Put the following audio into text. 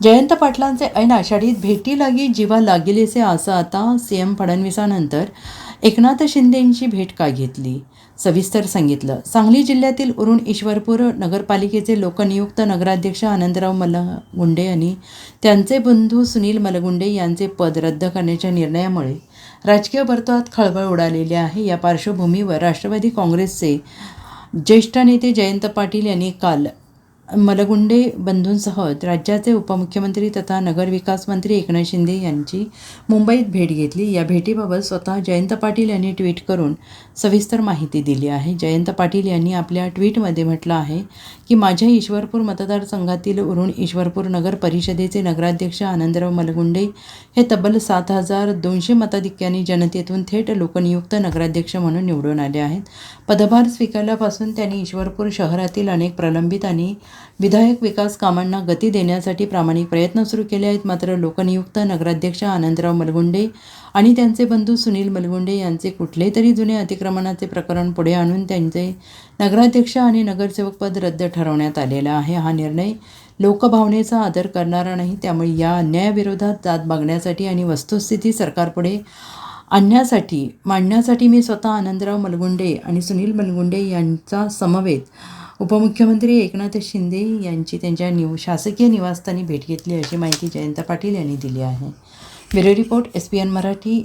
जयंत पाटलांचे ऐन आषाढीत भेटी लागी जीवा लागेलेसे असं आता सीएम फडणवीसानंतर एकनाथ शिंदेंची भेट का घेतली, सविस्तर सांगितलं. सांगली जिल्ह्यातील उरण ईश्वरपूर नगरपालिकेचे लोकनियुक्त नगराध्यक्ष आनंदराव मलगुंडे यांनी त्यांचे बंधू सुनील मलगुंडे यांचे पद रद्द करण्याच्या निर्णयामुळे राजकीय वर्तुळात खळबळ उडालेली आहे. या पार्श्वभूमीवर राष्ट्रवादी काँग्रेसचे ज्येष्ठ नेते जयंत पाटील यांनी काल मलगुंडे बंधूंसह राज्याचे उपमुख्यमंत्री तथा नगरविकास मंत्री एकनाथ शिंदे यांची मुंबईत भेट घेतली. या भेटीबाबत स्वतः जयंत पाटील यांनी ट्विट करून सविस्तर माहिती दिली आहे. जयंत पाटील यांनी आपल्या ट्विटमध्ये म्हटलं आहे की माझ्या ईश्वरपूर मतदारसंघातील उरण ईश्वरपूर नगर परिषदेचे नगराध्यक्ष आनंदराव मलगुंडे हे तब्बल 7,200 मताधिक्याने जनतेतून थेट लोकनियुक्त नगराध्यक्ष म्हणून निवडून आले आहेत. पदभार स्वीकारल्यापासून त्यांनी ईश्वरपूर शहरातील अनेक प्रलंबित आणि विधायक विकास कामांना गती देण्यासाठी प्रामाणिक प्रयत्न सुरू केले आहेत. मात्र लोकनियुक्त नगराध्यक्ष आनंदराव मलगुंडे आणि त्यांचे बंधू सुनील मलगुंडे यांचे कुठले तरी जुने अतिक्रमणाचे प्रकरण पुढे आणून त्यांचे नगराध्यक्ष आणि नगरसेवक पद रद्द ठरवण्यात आलेला आहे. हा निर्णय लोकभावनेचा आदर करणारा नाही. त्यामुळे या अन्यायाविरोधात दाद मागण्यासाठी आणि वस्तुस्थिती सरकारपुढे मांडण्यासाठी मी स्वतः आनंदराव मलगुंडे आणि सुनील मलगुंडे यांचा समवेत उपमुख्यमंत्री एकनाथ शिंदे यांची त्यांच्या शासकीय निवासस्थानी भेट घेतली, अशी माहिती जयंत पाटील यांनी दिली आहे. Bureau report, SPN Marathi.